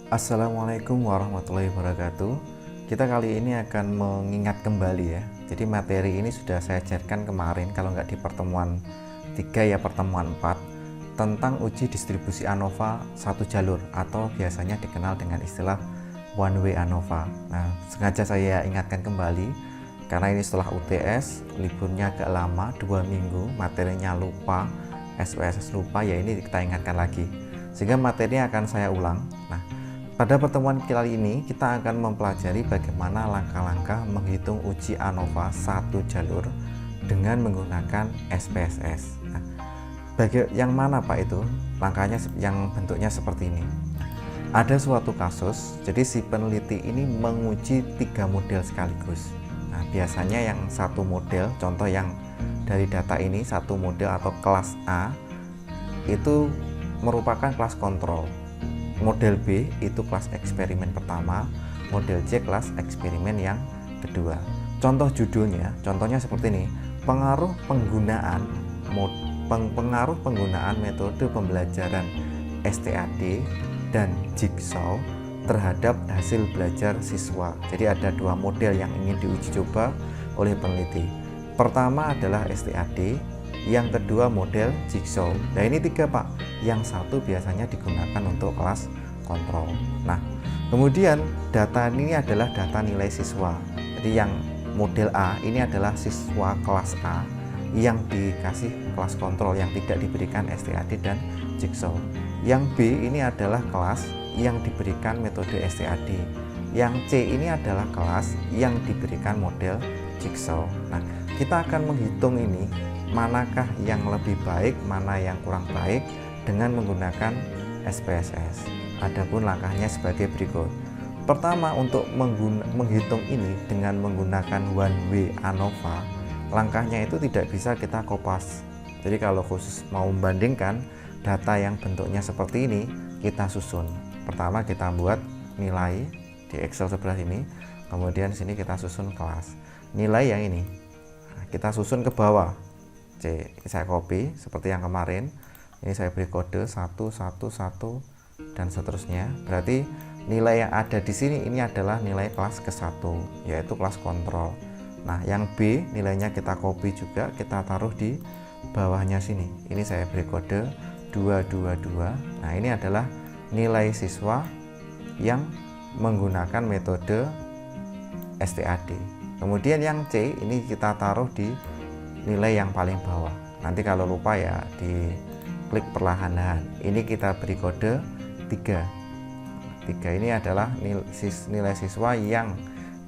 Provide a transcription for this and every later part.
Assalamualaikum warahmatullahi wabarakatuh. Kita kali ini akan mengingat kembali ya. Jadi materi ini sudah saya ajarkan kemarin, kalau nggak di pertemuan 3 ya pertemuan 4, tentang uji distribusi ANOVA satu jalur atau biasanya dikenal dengan istilah one way ANOVA. Nah, sengaja saya ingatkan kembali karena ini setelah UTS, liburnya agak lama, 2 minggu, materinya lupa, SPSS lupa, ya ini kita ingatkan lagi. Sehingga materinya akan saya ulang. Nah, pada pertemuan kali ini kita akan mempelajari bagaimana langkah-langkah menghitung uji ANOVA satu jalur dengan menggunakan SPSS. Nah, yang mana Pak itu? Langkahnya yang bentuknya seperti ini. Ada suatu kasus, jadi si peneliti ini menguji 3 model sekaligus. Nah, biasanya yang satu model, contoh yang dari data ini, satu model atau kelas A itu merupakan kelas kontrol. Model B itu kelas eksperimen pertama, model C kelas eksperimen yang kedua. Contoh judulnya, contohnya seperti ini: pengaruh penggunaan metode pembelajaran STAD dan Jigsaw terhadap hasil belajar siswa. Jadi ada 2 model yang ingin diuji coba oleh peneliti. Pertama adalah STAD, yang kedua model Jigsaw. Nah, ini 3 Pak. Yang satu biasanya digunakan untuk kelas kontrol. Nah, kemudian data ini adalah data nilai siswa. Jadi yang model A ini adalah siswa kelas A yang dikasih kelas kontrol, yang tidak diberikan STAD dan Jigsaw. Yang B ini adalah kelas yang diberikan metode STAD. Yang C ini adalah kelas yang diberikan model Jigsaw. Nah, kita akan menghitung ini, manakah yang lebih baik, mana yang kurang baik dengan menggunakan SPSS. Adapun langkahnya sebagai berikut. Pertama, untuk menghitung ini dengan menggunakan one way ANOVA, langkahnya itu tidak bisa kita kopas. Jadi kalau khusus mau membandingkan data yang bentuknya seperti ini, kita susun. Pertama kita buat nilai di Excel sebelah sini, kemudian sini kita susun kelas. Nilai yang ini kita susun ke bawah. C, saya copy seperti yang kemarin. Ini saya beri kode 1, 1, 1 dan seterusnya. Berarti nilai yang ada di sini ini adalah nilai kelas ke-1, yaitu kelas kontrol. Nah, yang B nilainya kita copy juga, kita taruh di bawahnya sini. Ini saya beri kode 222. Nah, ini adalah nilai siswa yang menggunakan metode STAD. Kemudian yang C ini kita taruh di nilai yang paling bawah. Nanti kalau lupa ya di klik perlahan-lahan. Ini kita beri kode 3. 3 ini adalah nilai siswa yang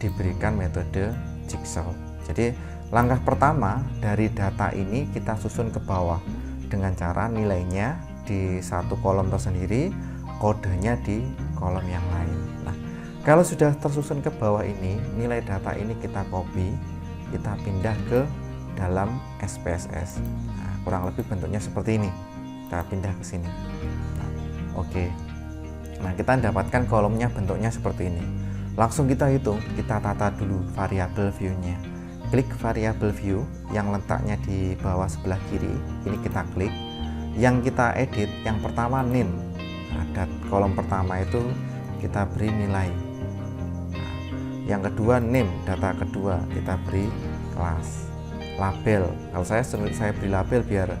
diberikan metode Jigsaw. Jadi langkah pertama dari data ini kita susun ke bawah dengan cara nilainya di satu kolom tersendiri, kodenya di kolom yang lain. Nah, kalau sudah tersusun ke bawah ini, nilai data ini kita copy, kita pindah ke dalam SPSS. Nah, kurang lebih bentuknya seperti ini. Kita pindah ke sini. Nah, oke. Nah, kita dapatkan kolomnya bentuknya seperti ini. Langsung kita hitung, kita tata dulu variabel view-nya. Klik variabel view yang letaknya di bawah sebelah kiri. Ini kita klik. Yang kita edit, yang pertama name. Nah, kolom pertama itu kita beri nilai. Nah, yang kedua name, data kedua kita beri kelas. Label, kalau saya beri label biar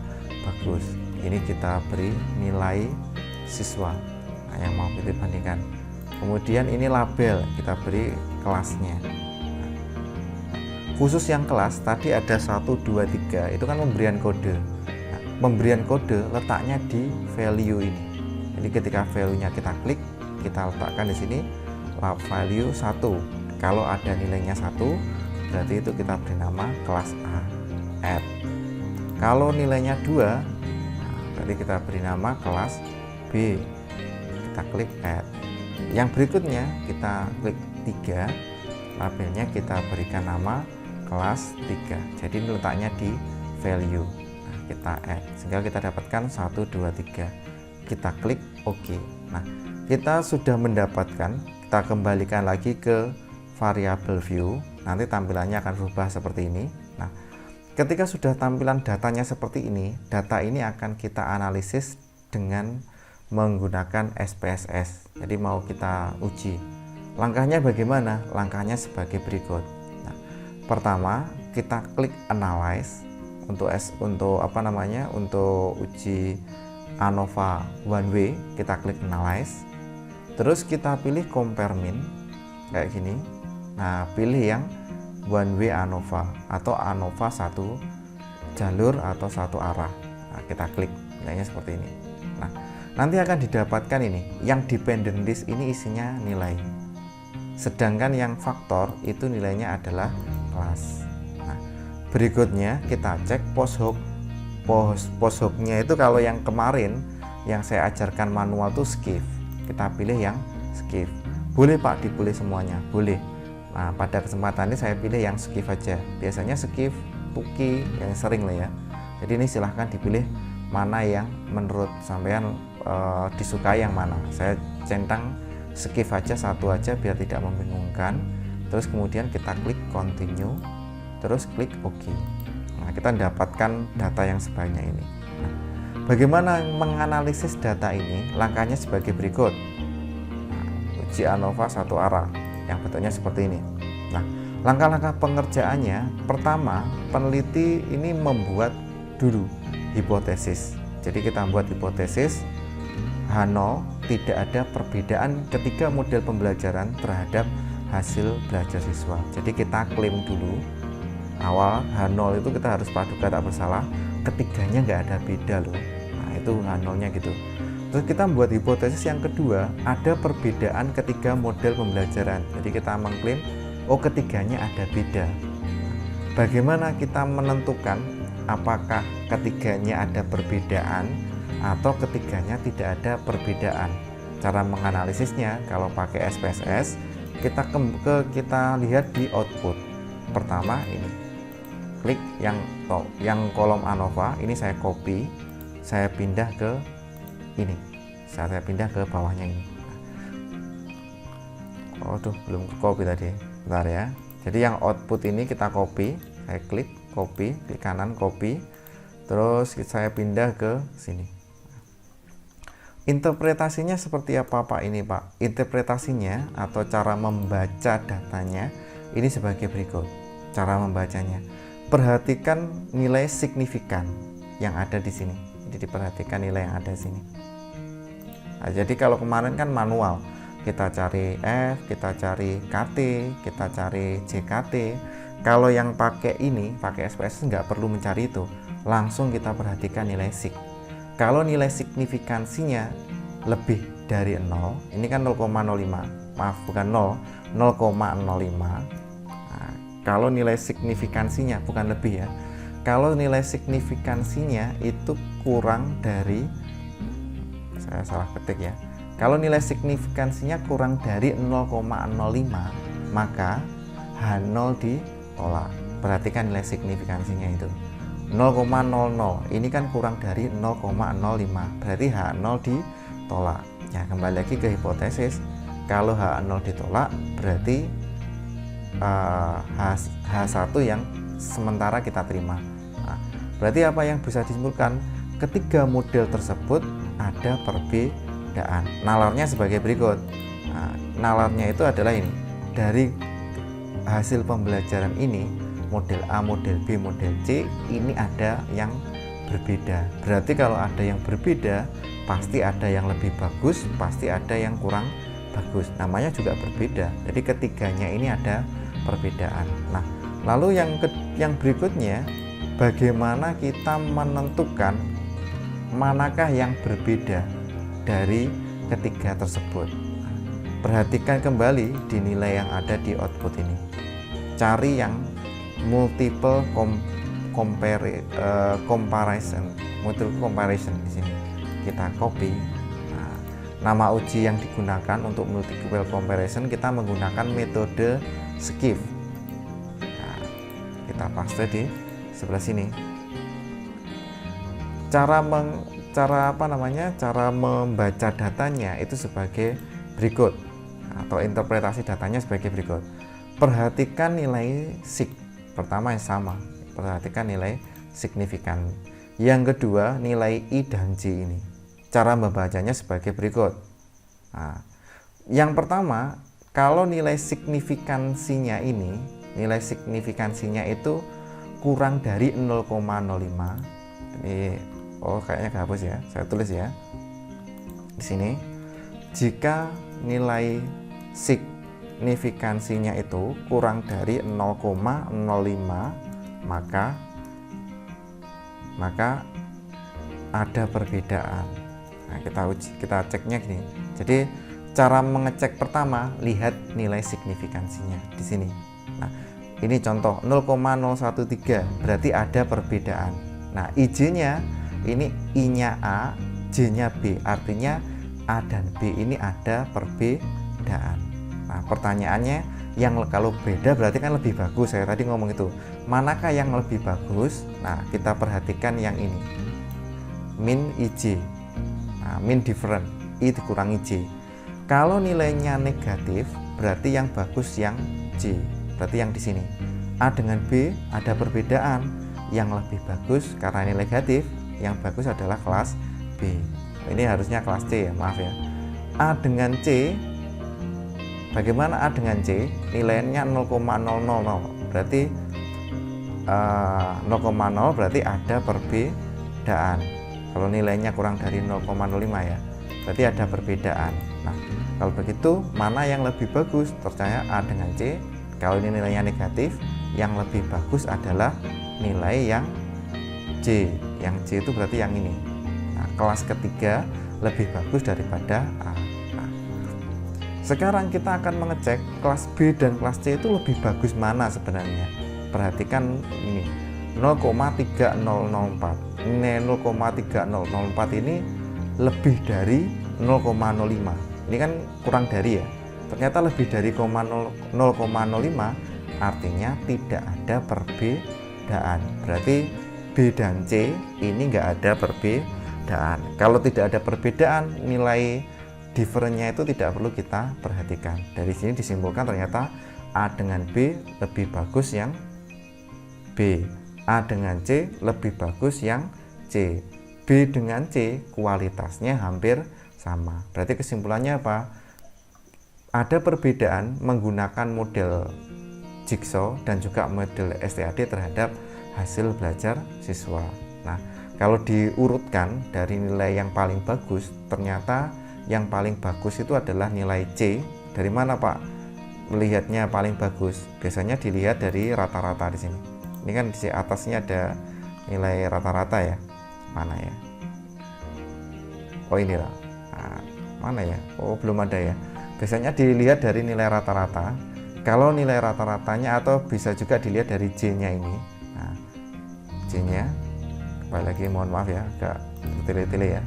bagus. Ini kita beri nilai siswa, nah, yang mau kita bandingkan. Kemudian ini label, kita beri kelasnya. Nah, khusus yang kelas tadi ada 1, 2, 3, itu kan pemberian kode. Nah, pemberian kode letaknya di value ini. Jadi ketika value-nya kita klik, kita letakkan di sini value 1. Kalau ada nilainya 1, berarti itu kita beri nama kelas A, add. Kalau nilainya 2, berarti kita beri nama kelas B, kita klik add. Yang berikutnya kita klik 3, labelnya kita berikan nama kelas 3. Jadi ini letaknya di value. Nah, kita add sehingga kita dapatkan 1, 2, 3. Kita klik OK. Nah, kita sudah mendapatkan. Kita kembalikan lagi ke variabel view. Nanti tampilannya akan berubah seperti ini. Nah, ketika sudah tampilan datanya seperti ini, data ini akan kita analisis dengan menggunakan SPSS. Jadi mau kita uji. Langkahnya bagaimana? Langkahnya sebagai berikut. Nah, pertama kita klik analyze untuk untuk uji ANOVA one way, kita klik analyze. Terus kita pilih compare mean kayak gini. Nah, pilih yang one way ANOVA atau ANOVA satu jalur atau satu arah. Nah, kita klik nilainya seperti ini. Nah, nanti akan didapatkan ini yang dependent list ini isinya nilai, sedangkan yang faktor itu nilainya adalah kelas. Nah, berikutnya kita cek post hook. Post hooknya itu kalau yang kemarin yang saya ajarkan manual tuh skip, kita pilih yang skip. Boleh Pak dipilih semuanya, boleh. Nah, pada kesempatan ini saya pilih yang skip aja. Biasanya skip, tuki yang sering lah ya. Jadi ini silahkan dipilih mana yang menurut sampean disukai yang mana. Saya centang skip aja satu aja biar tidak membingungkan. Terus kemudian kita klik continue, terus klik OK. Nah, kita mendapatkan data yang sebanyak ini. Nah, bagaimana menganalisis data ini? Langkahnya sebagai berikut. Nah, uji ANOVA satu arah yang bentuknya seperti ini. Nah, langkah-langkah pengerjaannya, pertama peneliti ini membuat dulu hipotesis. Jadi kita membuat hipotesis H0 tidak ada perbedaan ketiga model pembelajaran terhadap hasil belajar siswa. Jadi kita klaim dulu awal H0 itu kita harus paduka tak bersalah, ketiganya nggak ada beda loh. Nah, itu H0-nya gitu. Terus kita membuat hipotesis yang kedua, ada perbedaan ketiga model pembelajaran. Jadi kita mengklaim oh ketiganya ada beda. Bagaimana kita menentukan apakah ketiganya ada perbedaan atau ketiganya tidak ada perbedaan? Cara menganalisisnya kalau pakai SPSS, kita lihat di output. Pertama ini, klik yang kolom ANOVA ini, saya copy, saya pindah ke ini, saya pindah ke bawahnya ini. Belum copy tadi, bentar ya. Jadi yang output ini kita copy, saya klik copy, klik kanan copy, terus saya pindah ke sini. Interpretasinya seperti apa Pak ini Pak? Interpretasinya atau cara membaca datanya ini sebagai berikut. Cara membacanya, perhatikan nilai signifikan yang ada di sini. Jadi perhatikan nilai yang ada di sini. Nah, jadi kalau kemarin kan manual, kita cari F, kita cari KT, kita cari JKT. Kalau yang pakai ini, pakai SPSS nggak perlu mencari itu, langsung kita perhatikan nilai sig. Kalau nilai signifikansinya lebih dari 0, ini kan 0,05, maaf bukan 0,05. Nah, kalau nilai signifikansinya bukan lebih ya, kalau nilai signifikansinya itu kurang dari, saya salah ketik ya, kalau nilai signifikansinya kurang dari 0,05 maka H0 ditolak. Perhatikan nilai signifikansinya itu 0,00, ini kan kurang dari 0,05, berarti H0 ditolak. Ya, kembali lagi ke hipotesis, kalau H0 ditolak berarti H1 yang sementara kita terima. Nah, berarti apa yang bisa disimpulkan? Ketiga model tersebut ada perbedaan. Nalarnya sebagai berikut. Nah, nalarnya itu adalah ini, dari hasil pembelajaran ini, model A, model B, model C, ini ada yang berbeda. Berarti kalau ada yang berbeda, pasti ada yang lebih bagus, pasti ada yang kurang bagus. Namanya juga berbeda. Jadi ketiganya ini ada perbedaan. Nah, lalu yang berikutnya, bagaimana kita menentukan manakah yang berbeda dari ketiga tersebut? Perhatikan kembali di nilai yang ada di output ini. Cari yang multiple comparison di sini. Kita copy. Nah, nama uji yang digunakan untuk multiple comparison kita menggunakan metode skip. Nah, kita paste di sebelah sini. Cara membaca datanya itu sebagai berikut, atau interpretasi datanya sebagai berikut. Perhatikan nilai sig. Pertama yang sama, perhatikan nilai signifikan. Yang kedua, nilai I dan J ini. Cara membacanya sebagai berikut. Nah, yang pertama, kalau nilai signifikansinya itu kurang dari 0,05. Ini kayaknya kehapus ya. Saya tulis ya. Di sini, jika nilai signifikansinya itu kurang dari 0,05, maka ada perbedaan. Nah, kita ceknya gini. Jadi cara mengecek pertama, lihat nilai signifikansinya di sini. Nah, ini contoh 0,013 berarti ada perbedaan. Nah, IJ-nya ini I-nya A, J-nya B, artinya A dan B ini ada perbedaan. Nah, pertanyaannya, yang kalau beda berarti kan lebih bagus. Saya tadi ngomong itu, manakah yang lebih bagus? Nah, kita perhatikan yang ini, min IJ. Nah, min different, I dikurangi J. Kalau nilainya negatif, berarti yang bagus yang J. Berarti yang di sini. A dengan B ada perbedaan. Yang lebih bagus karena ini negatif, yang bagus adalah kelas B. Ini harusnya kelas C ya, maaf ya. A dengan C, bagaimana A dengan C? Nilainya 0,000. Berarti 0,0 berarti ada perbedaan. Kalau nilainya kurang dari 0,05 ya, berarti ada perbedaan. Nah, kalau begitu mana yang lebih bagus? Percaya A dengan C. Kalau ini nilainya negatif, yang lebih bagus adalah nilai yang C. Yang C itu berarti yang ini. Nah, kelas ketiga lebih bagus daripada A. Nah, sekarang kita akan mengecek kelas B dan kelas C itu lebih bagus mana sebenarnya. Perhatikan ini 0,3004. Ini 0,3004 ini lebih dari 0,05. Ini kan kurang dari ya. Ternyata lebih dari 0,05, artinya tidak ada perbedaan. Berarti B dan C ini nggak ada perbedaan. Kalau tidak ada perbedaan, nilai differentnya itu tidak perlu kita perhatikan. Dari sini disimpulkan ternyata A dengan B lebih bagus yang B, A dengan C lebih bagus yang C, B dengan C kualitasnya hampir sama. Berarti kesimpulannya apa? Ada perbedaan menggunakan model jigsaw dan juga model STAD terhadap hasil belajar siswa. Nah, kalau diurutkan dari nilai yang paling bagus, ternyata yang paling bagus itu adalah nilai C. Dari mana Pak melihatnya paling bagus? Biasanya dilihat dari rata-rata di sini. Ini kan di atasnya ada nilai rata-rata ya. Mana ya? Oh inilah. Nah, mana ya? Oh belum ada ya. Biasanya dilihat dari nilai rata-rata. Kalau nilai rata-ratanya atau bisa juga dilihat dari J-nya ini. Nah, J-nya, kembali lagi mohon maaf ya, agak bertele-tele ya.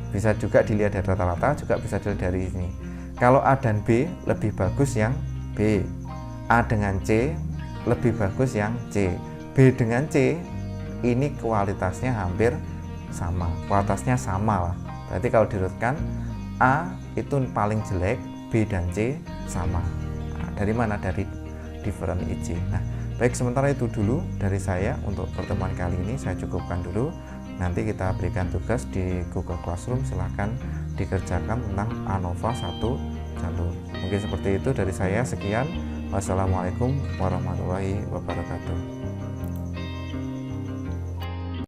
Bisa juga dilihat dari rata-rata, juga bisa dilihat dari ini. Kalau A dan B lebih bagus yang B. A dengan C lebih bagus yang C. B dengan C ini kualitasnya hampir sama. Kualitasnya sama lah. Berarti kalau diurutkan A itu paling jelek, B dan C sama. Nah, dari mana? Dari different IJ. Nah, baik, sementara itu dulu dari saya untuk pertemuan kali ini. Saya cukupkan dulu. Nanti kita berikan tugas di Google Classroom. Silahkan dikerjakan tentang ANOVA 1 jalur. Mungkin seperti itu dari saya. Sekian. Wassalamualaikum warahmatullahi wabarakatuh.